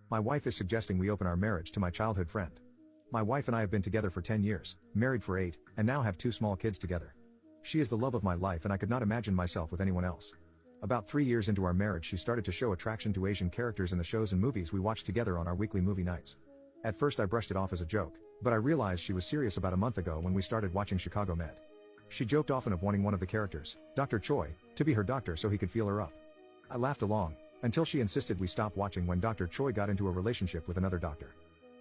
My wife is suggesting we open our marriage to my childhood friend. My wife and I have been together for 10 years, married for 8, and now have 2 small kids together. She is the love of my life and I could not imagine myself with anyone else. About 3 years into our marriage she started to show attraction to Asian characters in the shows and movies we watched together on our weekly movie nights. At first I brushed it off as a joke, but I realized she was serious about a month ago when we started watching Chicago Med. She joked often of wanting one of the characters, Dr. Choi, to be her doctor so he could feel her up. I laughed along, until she insisted we stop watching when Dr. Choi got into a relationship with another doctor.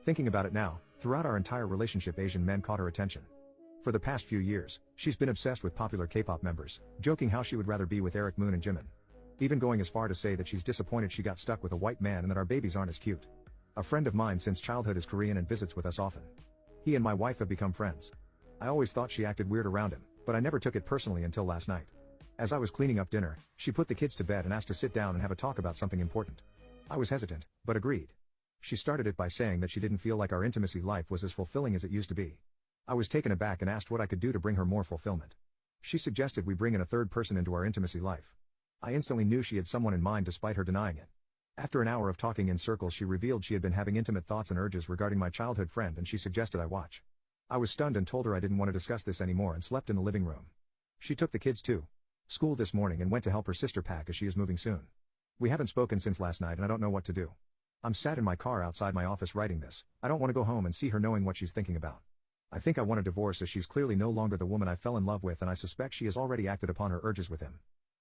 Thinking about it now, throughout our entire relationship Asian men caught her attention. For the past few years, she's been obsessed with popular K-pop members, joking how she would rather be with Eric Moon and Jimin. Even going as far to say that she's disappointed she got stuck with a white man and that our babies aren't as cute. A friend of mine since childhood is Korean and visits with us often. He and my wife have become friends. I always thought she acted weird around him, but I never took it personally until last night. As I was cleaning up dinner, she put the kids to bed and asked to sit down and have a talk about something important. I was hesitant, but agreed. She started it by saying that she didn't feel like our intimacy life was as fulfilling as it used to be. I was taken aback and asked what I could do to bring her more fulfillment. She suggested we bring in a third person into our intimacy life. I instantly knew she had someone in mind despite her denying it. After an hour of talking in circles she revealed she had been having intimate thoughts and urges regarding my childhood friend and she suggested I watch. I was stunned and told her I didn't want to discuss this anymore and slept in the living room. She took the kids to school this morning and went to help her sister pack as she is moving soon. We haven't spoken since last night and I don't know what to do. I'm sat in my car outside my office writing this. I don't want to go home and see her knowing what she's thinking about. I think I want a divorce as she's clearly no longer the woman I fell in love with and I suspect she has already acted upon her urges with him.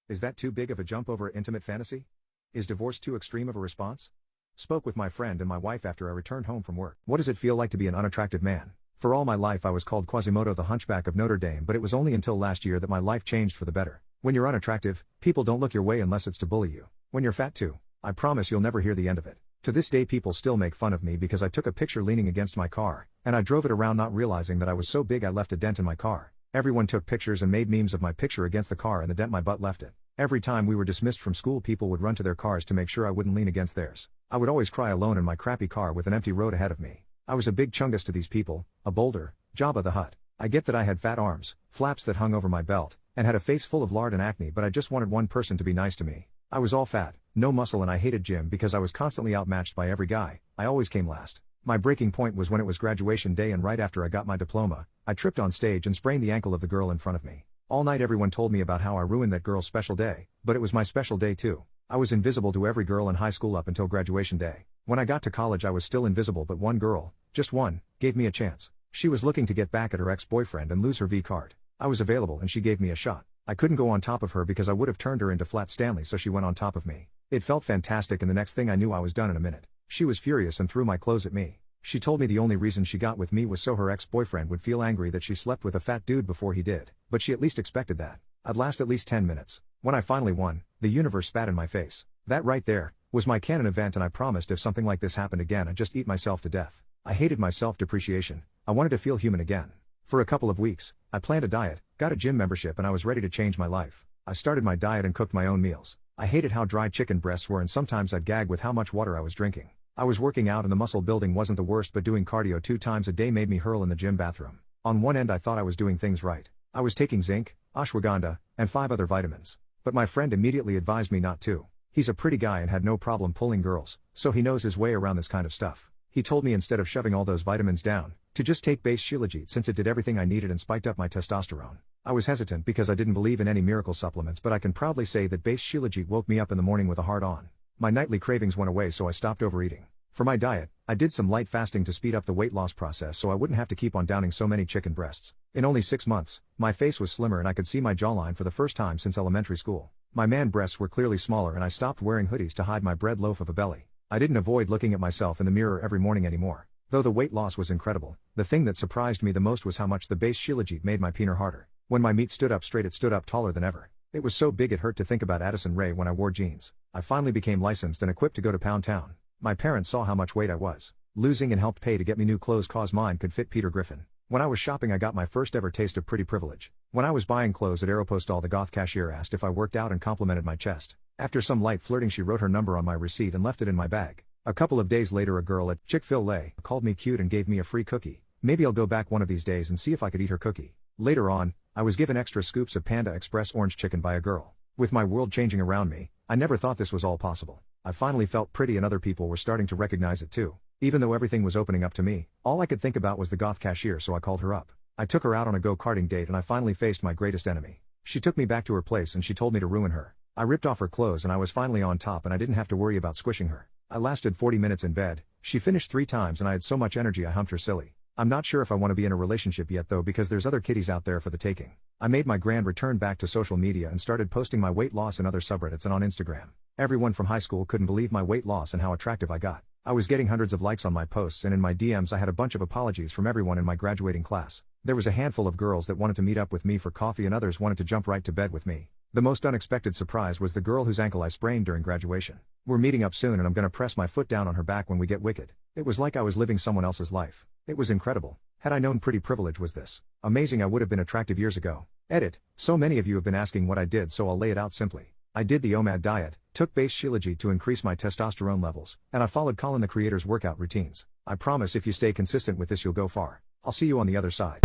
Is that too big of a jump over intimate fantasy? Is divorce too extreme of a response? Spoke with my friend and my wife after I returned home from work. What does it feel like to be an unattractive man? For all my life I was called Quasimodo the Hunchback of Notre Dame, but it was only until last year that my life changed for the better. When you're unattractive, people don't look your way unless it's to bully you. When you're fat too, I promise you'll never hear the end of it. To this day people still make fun of me because I took a picture leaning against my car, and I drove it around not realizing that I was so big I left a dent in my car. Everyone took pictures and made memes of my picture against the car and the dent my butt left it. Every time we were dismissed from school people would run to their cars to make sure I wouldn't lean against theirs. I would always cry alone in my crappy car with an empty road ahead of me. I was a big chungus to these people, a boulder, Jabba the Hutt. I get that I had fat arms, flaps that hung over my belt, and had a face full of lard and acne, but I just wanted one person to be nice to me. I was all fat, no muscle, and I hated gym because I was constantly outmatched by every guy. I always came last. My breaking point was when it was graduation day and right after I got my diploma, I tripped on stage and sprained the ankle of the girl in front of me. All night everyone told me about how I ruined that girl's special day, but it was my special day too. I was invisible to every girl in high school up until graduation day. When I got to college I was still invisible, but one girl, just one, gave me a chance. She was looking to get back at her ex-boyfriend and lose her V card. I was available and she gave me a shot. I couldn't go on top of her because I would have turned her into Flat Stanley, so she went on top of me. It felt fantastic and the next thing I knew I was done in a minute. She was furious and threw my clothes at me. She told me the only reason she got with me was so her ex-boyfriend would feel angry that she slept with a fat dude before he did, but she at least expected that. I'd last at least 10 minutes. When I finally won, the universe spat in my face. That right there was my canon event, and I promised if something like this happened again I'd just eat myself to death. I hated my self-depreciation. I wanted to feel human again. For a couple of weeks, I planned a diet, got a gym membership, and I was ready to change my life. I started my diet and cooked my own meals. I hated how dry chicken breasts were and sometimes I'd gag with how much water I was drinking. I was working out and the muscle building wasn't the worst, but doing cardio 2 times a day made me hurl in the gym bathroom. On one end I thought I was doing things right. I was taking zinc, ashwagandha, and 5 other vitamins. But my friend immediately advised me not to. He's a pretty guy and had no problem pulling girls, so he knows his way around this kind of stuff. He told me instead of shoving all those vitamins down, to just take base Shilajit since it did everything I needed and spiked up my testosterone. I was hesitant because I didn't believe in any miracle supplements, but I can proudly say that base Shilajit woke me up in the morning with a heart on. My nightly cravings went away, so I stopped overeating. For my diet, I did some light fasting to speed up the weight loss process so I wouldn't have to keep on downing so many chicken breasts. In only 6 months, my face was slimmer and I could see my jawline for the first time since elementary school. My man breasts were clearly smaller and I stopped wearing hoodies to hide my bread loaf of a belly. I didn't avoid looking at myself in the mirror every morning anymore. Though the weight loss was incredible, the thing that surprised me the most was how much the base Shilajit made my peener harder. When my meat stood up straight, it stood up taller than ever. It was so big it hurt to think about Addison Rae when I wore jeans. I finally became licensed and equipped to go to Pound Town. My parents saw how much weight I was losing and helped pay to get me new clothes cause mine could fit Peter Griffin. When I was shopping I got my first ever taste of pretty privilege. When I was buying clothes at Aeropostale, the goth cashier asked if I worked out and complimented my chest. After some light flirting she wrote her number on my receipt and left it in my bag. A couple of days later a girl at Chick-fil-A called me cute and gave me a free cookie. Maybe I'll go back one of these days and see if I could eat her cookie. Later on, I was given extra scoops of Panda Express orange chicken by a girl. With my world changing around me, I never thought this was all possible. I finally felt pretty and other people were starting to recognize it too. Even though everything was opening up to me, all I could think about was the goth cashier, so I called her up. I took her out on a go-karting date and I finally faced my greatest enemy. She took me back to her place and she told me to ruin her. I ripped off her clothes and I was finally on top and I didn't have to worry about squishing her. I lasted 40 minutes in bed. She finished 3 times and I had so much energy I humped her silly. I'm not sure if I want to be in a relationship yet though, because there's other kitties out there for the taking. I made my grand return back to social media and started posting my weight loss in other subreddits and on Instagram. Everyone from high school couldn't believe my weight loss and how attractive I got. I was getting hundreds of likes on my posts and in my DMs I had a bunch of apologies from everyone in my graduating class. There was a handful of girls that wanted to meet up with me for coffee and others wanted to jump right to bed with me. The most unexpected surprise was the girl whose ankle I sprained during graduation. We're meeting up soon and I'm gonna press my foot down on her back when we get wicked. It was like I was living someone else's life. It was incredible. Had I known pretty privilege was this amazing, I would have been attractive years ago. Edit. So many of you have been asking what I did, so I'll lay it out simply. I did the OMAD diet, took base Shilajit to increase my testosterone levels, and I followed Colin the creator's workout routines. I promise if you stay consistent with this you'll go far. I'll see you on the other side.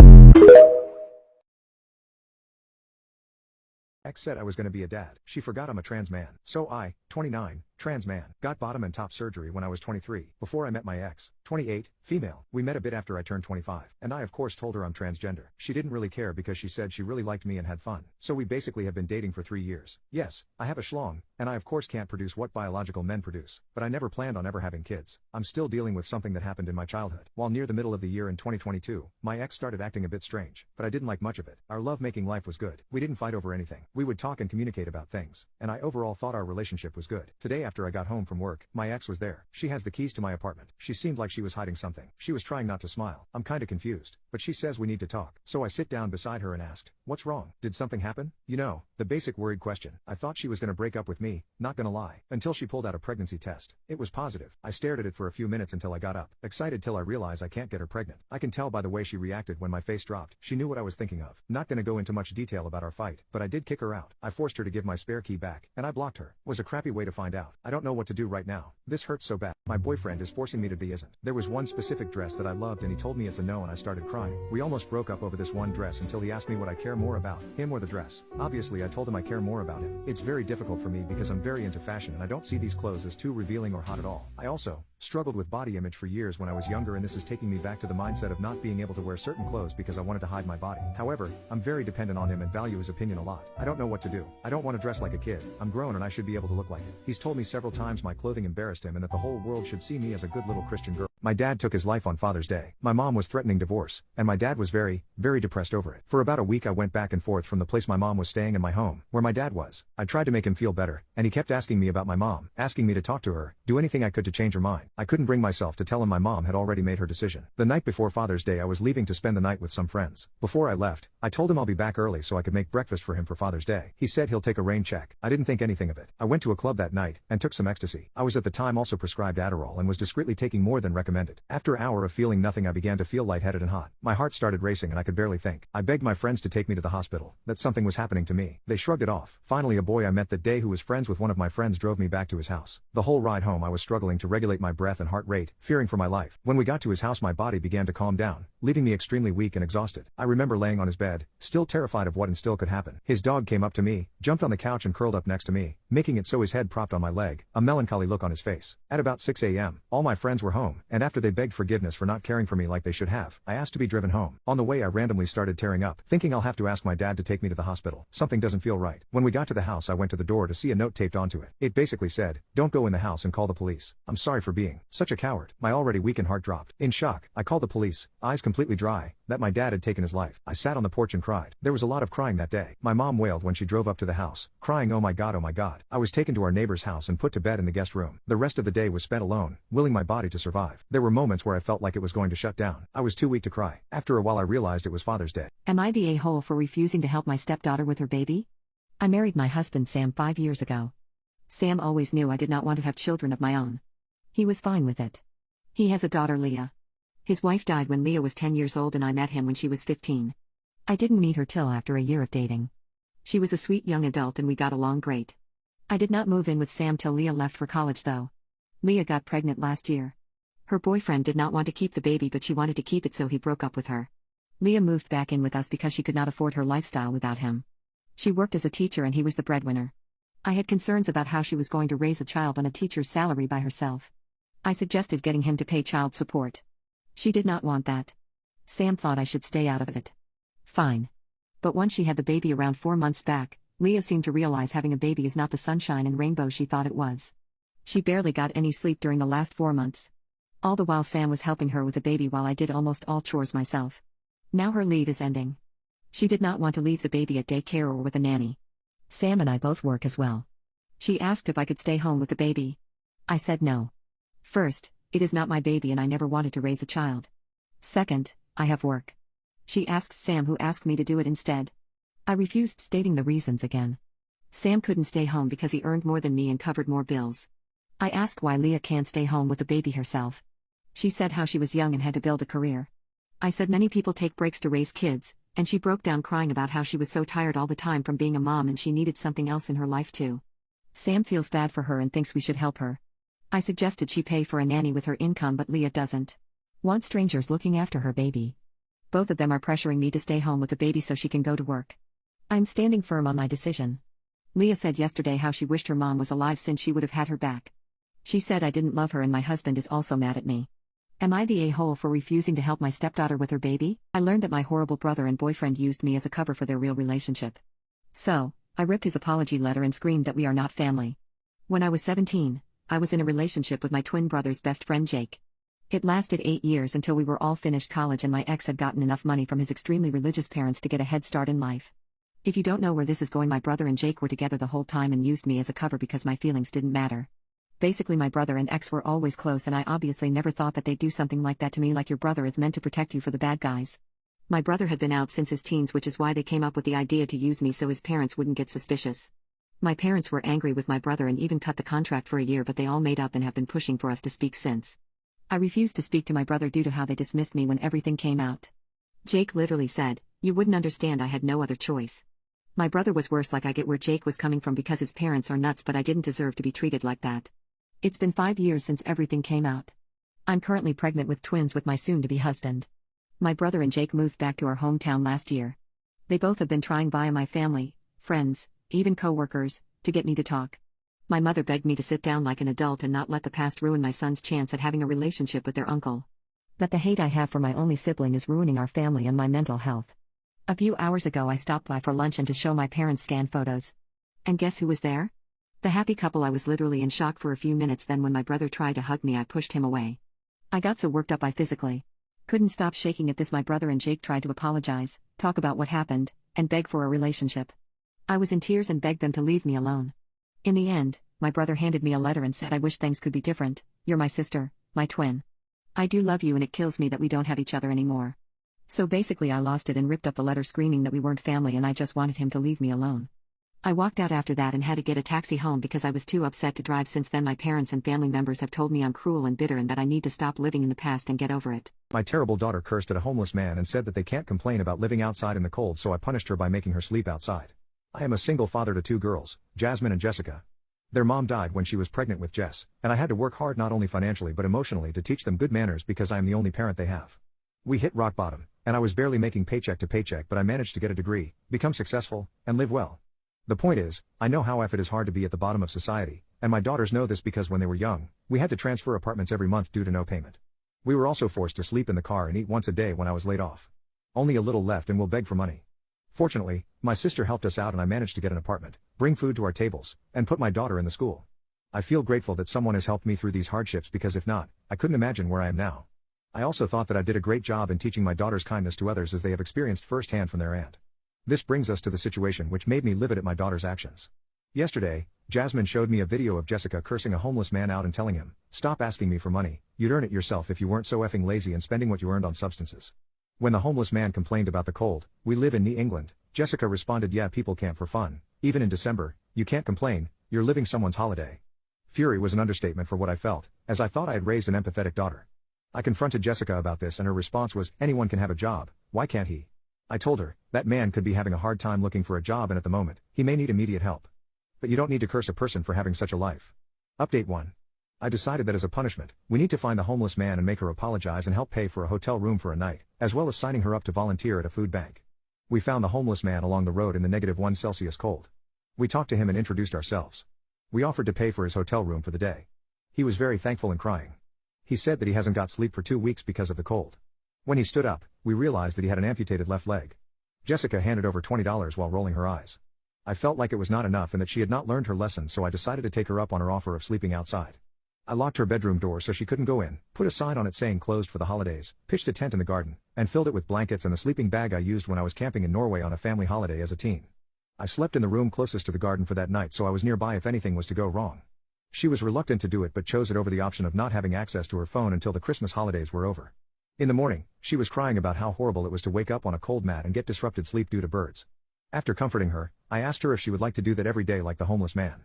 Ex said I was gonna be a dad. She forgot I'm a trans man. So I, 29, trans man, got bottom and top surgery when I was 23, before I met my ex, 28, female. We met a bit after I turned 25, and I of course told her I'm transgender. She didn't really care because she said she really liked me and had fun. So we basically have been dating for 3 years. Yes, I have a schlong, and I of course can't produce what biological men produce, but I never planned on ever having kids. I'm still dealing with something that happened in my childhood. While near the middle of the year in 2022, my ex started acting a bit strange, but I didn't like much of it. Our love-making life was good. We didn't fight over anything. We would talk and communicate about things, and I overall thought our relationship was good. Today after I got home from work, my ex was there. She has the keys to my apartment. She seemed like she was hiding something. She was trying not to smile. I'm kinda confused, but she says we need to talk. So I sit down beside her and asked, what's wrong? Did something happen? You know, the basic worried question. I thought she was gonna break up with me, not gonna lie, until she pulled out a pregnancy test. It was positive. I stared at it for a few minutes until I got up, excited till I realized I can't get her pregnant. I can tell by the way she reacted when my face dropped. She knew what I was thinking of. Not gonna go into much detail about our fight, but I did kick her out. I forced her to give my spare key back, and I blocked her. Was a crappy way to find out. I don't know what to do right now. This hurts so bad. My boyfriend is forcing me to be isn't. There was one specific dress that I loved and he told me it's a no and I started crying. We almost broke up over this one dress until he asked me what I care more about, him or the dress. Obviously I told him I care more about him. It's very difficult for me because I'm very into fashion and I don't see these clothes as too revealing or hot at all. I also struggled with body image for years when I was younger, and this is taking me back to the mindset of not being able to wear certain clothes because I wanted to hide my body. However, I'm very dependent on him and value his opinion a lot. I don't know what to do. I don't want to dress like a kid. I'm grown and I should be able to look like it. He's told me several times my clothing embarrassed him and that the whole world should see me as a good little Christian girl. My dad took his life on Father's Day. My mom was threatening divorce, and my dad was very, very depressed over it. For about a week I went back and forth from the place my mom was staying and my home, where my dad was. I tried to make him feel better, and he kept asking me about my mom, asking me to talk to her, do anything I could to change her mind. I couldn't bring myself to tell him my mom had already made her decision. The night before Father's Day I was leaving to spend the night with some friends. Before I left, I told him I'll be back early so I could make breakfast for him for Father's Day. He said he'll take a rain check. I didn't think anything of it. I went to a club that night, and took some ecstasy. I was at the time also prescribed Adderall and was discreetly taking more than recommended. After an hour of feeling nothing I began to feel lightheaded and hot. My heart started racing and I could barely think. I begged my friends to take me to the hospital, that something was happening to me. They shrugged it off. Finally a boy I met that day who was friends with one of my friends drove me back to his house. The whole ride home I was struggling to regulate my breath and heart rate, fearing for my life. When we got to his house my body began to calm down, leaving me extremely weak and exhausted. I remember laying on his bed, still terrified of what and still could happen. His dog came up to me, jumped on the couch and curled up next to me, making it so his head propped on my leg, a melancholy look on his face. At about 6 a.m., all my friends were home, and after they begged forgiveness for not caring for me like they should have, I asked to be driven home. On the way I randomly started tearing up, thinking I'll have to ask my dad to take me to the hospital. Something doesn't feel right. When we got to the house I went to the door to see a note taped onto it. It basically said, don't go in the house and call the police. I'm sorry for being such a coward. My already weakened heart dropped. In shock, I called the police, eyes completely dry, that my dad had taken his life. I sat on the porch and cried. There was a lot of crying that day. My mom wailed when she drove up to the house, crying oh my god oh my god. I was taken to our neighbor's house and put to bed in the guest room. The rest of the day was spent alone, willing my body to survive. There were moments where I felt like it was going to shut down. I was too weak to cry. After a while I realized it was Father's Day. Am I the a-hole for refusing to help my stepdaughter with her baby? I married my husband Sam 5 years ago. Sam always knew I did not want to have children of my own. He was fine with it. He has a daughter Leah. His wife died when Leah was 10 years old and I met him when she was 15. I didn't meet her till after a year of dating. She was a sweet young adult and we got along great. I did not move in with Sam till Leah left for college though. Leah got pregnant last year. Her boyfriend did not want to keep the baby but she wanted to keep it so he broke up with her. Leah moved back in with us because she could not afford her lifestyle without him. She worked as a teacher and he was the breadwinner. I had concerns about how she was going to raise a child on a teacher's salary by herself. I suggested getting him to pay child support. She did not want that. Sam thought I should stay out of it. Fine. But once she had the baby around 4 months back, Leah seemed to realize having a baby is not the sunshine and rainbows she thought it was. She barely got any sleep during the last 4 months. All the while Sam was helping her with the baby while I did almost all chores myself. Now her leave is ending. She did not want to leave the baby at daycare or with a nanny. Sam and I both work as well. She asked if I could stay home with the baby. I said no. First, it is not my baby and I never wanted to raise a child. Second, I have work. She asked Sam, who asked me to do it instead. I refused, stating the reasons again. Sam couldn't stay home because he earned more than me and covered more bills. I asked why Leah can't stay home with the baby herself. She said how she was young and had to build a career. I said many people take breaks to raise kids, and she broke down crying about how she was so tired all the time from being a mom and she needed something else in her life too. Sam feels bad for her and thinks we should help her. I suggested she pay for a nanny with her income, but Leah doesn't want strangers looking after her baby. Both of them are pressuring me to stay home with the baby so she can go to work. I'm standing firm on my decision. Leah said yesterday how she wished her mom was alive since she would have had her back. She said I didn't love her and my husband is also mad at me. Am I the a-hole for refusing to help my stepdaughter with her baby? I learned that my horrible brother and boyfriend used me as a cover for their real relationship. So, I ripped his apology letter and screamed that we are not family. When I was 17, I was in a relationship with my twin brother's best friend Jake. It lasted 8 years until we were all finished college and my ex had gotten enough money from his extremely religious parents to get a head start in life. If you don't know where this is going, my brother and Jake were together the whole time and used me as a cover because my feelings didn't matter. Basically, my brother and ex were always close and I obviously never thought that they'd do something like that to me, like your brother is meant to protect you for the bad guys. My brother had been out since his teens, which is why they came up with the idea to use me so his parents wouldn't get suspicious. My parents were angry with my brother and even cut the contract for a year, but they all made up and have been pushing for us to speak since. I refused to speak to my brother due to how they dismissed me when everything came out. Jake literally said, "You wouldn't understand, I had no other choice." My brother was worse. Like, I get where Jake was coming from because his parents are nuts, but I didn't deserve to be treated like that. It's been 5 years since everything came out. I'm currently pregnant with twins with my soon-to-be husband. My brother and Jake moved back to our hometown last year. They both have been trying via my family, friends, even co-workers, to get me to talk. My mother begged me to sit down like an adult and not let the past ruin my son's chance at having a relationship with their uncle. That the hate I have for my only sibling is ruining our family and my mental health. A few hours ago I stopped by for lunch and to show my parents scanned photos. And guess who was there? The happy couple. I was literally in shock for a few minutes, then when my brother tried to hug me I pushed him away. I got so worked up I physically couldn't stop shaking. At this, my brother and Jake tried to apologize, talk about what happened, and beg for a relationship. I was in tears and begged them to leave me alone. In the end, my brother handed me a letter and said, "I wish things could be different. You're my sister, my twin. I do love you and it kills me that we don't have each other anymore." So basically I lost it and ripped up the letter screaming that we weren't family and I just wanted him to leave me alone. I walked out after that and had to get a taxi home because I was too upset to drive. Since then my parents and family members have told me I'm cruel and bitter and that I need to stop living in the past and get over it. My terrible daughter cursed at a homeless man and said that they can't complain about living outside in the cold, so I punished her by making her sleep outside. I am a single father to 2 girls, Jasmine and Jessica. Their mom died when she was pregnant with Jess, and I had to work hard not only financially but emotionally to teach them good manners because I am the only parent they have. We hit rock bottom, and I was barely making paycheck to paycheck, but I managed to get a degree, become successful, and live well. The point is, I know how it is hard to be at the bottom of society, and my daughters know this because when they were young, we had to transfer apartments every month due to no payment. We were also forced to sleep in the car and eat once a day when I was laid off. Only a little left and we'll beg for money. Fortunately, my sister helped us out and I managed to get an apartment, bring food to our tables, and put my daughter in the school. I feel grateful that someone has helped me through these hardships because if not, I couldn't imagine where I am now. I also thought that I did a great job in teaching my daughters kindness to others as they have experienced firsthand from their aunt. This brings us to the situation which made me livid at my daughter's actions. Yesterday, Jasmine showed me a video of Jessica cursing a homeless man out and telling him, "Stop asking me for money, you'd earn it yourself if you weren't so effing lazy and spending what you earned on substances." When the homeless man complained about the cold, "We live in New England," Jessica responded, "Yeah, people camp for fun, even in December, you can't complain, you're living someone's holiday." Fury was an understatement for what I felt, as I thought I had raised an empathetic daughter. I confronted Jessica about this and her response was, "Anyone can have a job, why can't he?" I told her, that man could be having a hard time looking for a job and at the moment, he may need immediate help. But you don't need to curse a person for having such a life. Update 1. I decided that as a punishment, we need to find the homeless man and make her apologize and help pay for a hotel room for a night, as well as signing her up to volunteer at a food bank. We found the homeless man along the road in the -1 Celsius cold. We talked to him and introduced ourselves. We offered to pay for his hotel room for the day. He was very thankful and crying. He said that he hasn't got sleep for 2 weeks because of the cold. When he stood up, we realized that he had an amputated left leg. Jessica handed over $20 while rolling her eyes. I felt like it was not enough and that she had not learned her lesson, so I decided to take her up on her offer of sleeping outside. I locked her bedroom door so she couldn't go in, put a sign on it saying closed for the holidays, pitched a tent in the garden, and filled it with blankets and the sleeping bag I used when I was camping in Norway on a family holiday as a teen. I slept in the room closest to the garden for that night so I was nearby if anything was to go wrong. She was reluctant to do it but chose it over the option of not having access to her phone until the Christmas holidays were over. In the morning, she was crying about how horrible it was to wake up on a cold mat and get disrupted sleep due to birds. After comforting her, I asked her if she would like to do that every day like the homeless man.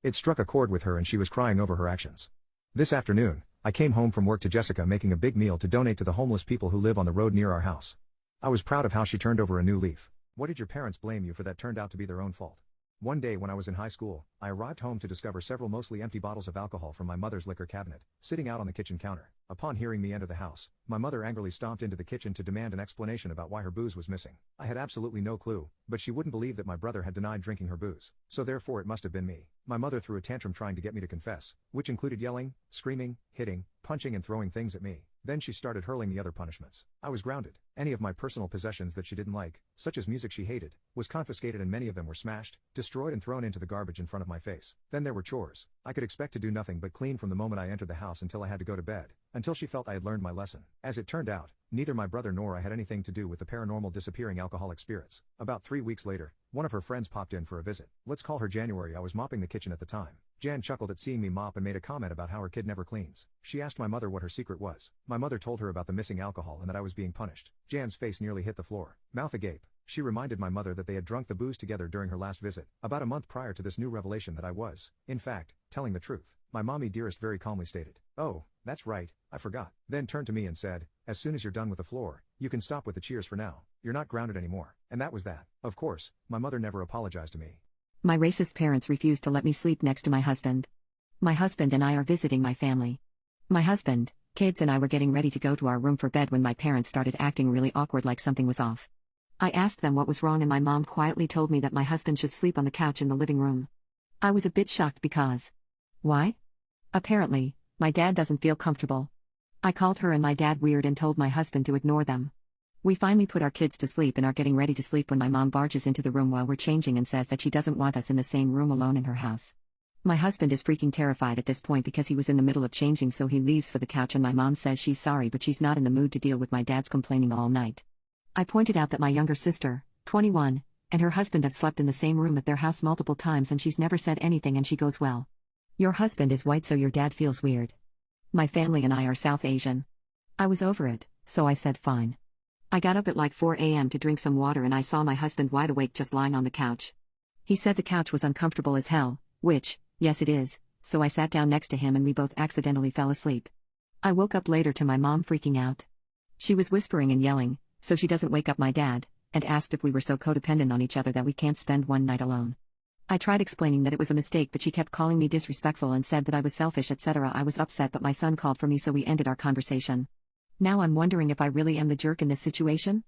It struck a chord with her and she was crying over her actions. This afternoon, I came home from work to Jessica making a big meal to donate to the homeless people who live on the road near our house. I was proud of how she turned over a new leaf. What did your parents blame you for that turned out to be their own fault? One day when I was in high school, I arrived home to discover several mostly empty bottles of alcohol from my mother's liquor cabinet, sitting out on the kitchen counter. Upon hearing me enter the house, my mother angrily stomped into the kitchen to demand an explanation about why her booze was missing. I had absolutely no clue, but she wouldn't believe that my brother had denied drinking her booze, so therefore it must have been me. My mother threw a tantrum trying to get me to confess, which included yelling, screaming, hitting, punching and throwing things at me. Then she started hurling the other punishments. I was grounded. Any of my personal possessions that she didn't like, such as music she hated, was confiscated and many of them were smashed, destroyed and thrown into the garbage in front of my face. Then there were chores. I could expect to do nothing but clean from the moment I entered the house until I had to go to bed, until she felt I had learned my lesson. As it turned out, neither my brother nor I had anything to do with the paranormal disappearing alcoholic spirits. About 3 weeks later, one of her friends popped in for a visit. Let's call her January. I was mopping the kitchen at the time. Jan chuckled at seeing me mop and made a comment about how her kid never cleans. She asked my mother what her secret was. My mother told her about the missing alcohol and that I was being punished. Jan's face nearly hit the floor. Mouth agape, she reminded my mother that they had drunk the booze together during her last visit, about a month prior to this new revelation that I was, in fact, telling the truth. My mommy dearest very calmly stated, "Oh, that's right, I forgot." Then turned to me and said, "As soon as you're done with the floor, you can stop with the cheers for now. You're not grounded anymore." And that was that. Of course, my mother never apologized to me. My racist parents refused to let me sleep next to my husband. My husband and I are visiting my family. My husband, kids and I were getting ready to go to our room for bed when my parents started acting really awkward, like something was off. I asked them what was wrong and my mom quietly told me that my husband should sleep on the couch in the living room. I was a bit shocked because... Why? Apparently, my dad doesn't feel comfortable. I called her and my dad weird and told my husband to ignore them. We finally put our kids to sleep and are getting ready to sleep when my mom barges into the room while we're changing and says that she doesn't want us in the same room alone in her house. My husband is freaking terrified at this point because he was in the middle of changing, so he leaves for the couch and my mom says she's sorry but she's not in the mood to deal with my dad's complaining all night. I pointed out that my younger sister, 21, and her husband have slept in the same room at their house multiple times and she's never said anything and she goes, "Well, your husband is white so your dad feels weird. My family and I are South Asian." I was over it, so I said fine. I got up at like 4 a.m. to drink some water and I saw my husband wide awake just lying on the couch. He said the couch was uncomfortable as hell, which, yes it is, so I sat down next to him and we both accidentally fell asleep. I woke up later to my mom freaking out. She was whispering and yelling, so she doesn't wake up my dad, and asked if we were so codependent on each other that we can't spend one night alone. I tried explaining that it was a mistake but she kept calling me disrespectful and said that I was selfish etc. I was upset but my son called for me so we ended our conversation. Now I'm wondering if I really am the jerk in this situation?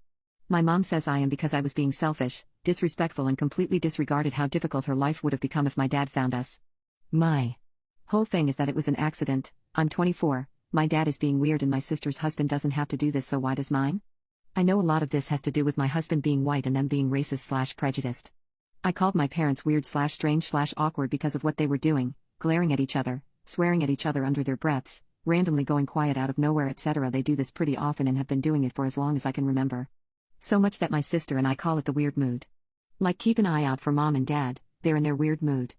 My mom says I am because I was being selfish, disrespectful and completely disregarded how difficult her life would have become if my dad found us. My whole thing is that it was an accident. I'm 24, my dad is being weird and my sister's husband doesn't have to do this, so why does mine? I know a lot of this has to do with my husband being white and them being racist/prejudiced. I called my parents weird/strange/awkward because of what they were doing, glaring at each other, swearing at each other under their breaths, randomly going quiet out of nowhere etc. They do this pretty often and have been doing it for as long as I can remember. So much that my sister and I call it the weird mood. Like, keep an eye out for mom and dad, they're in their weird mood.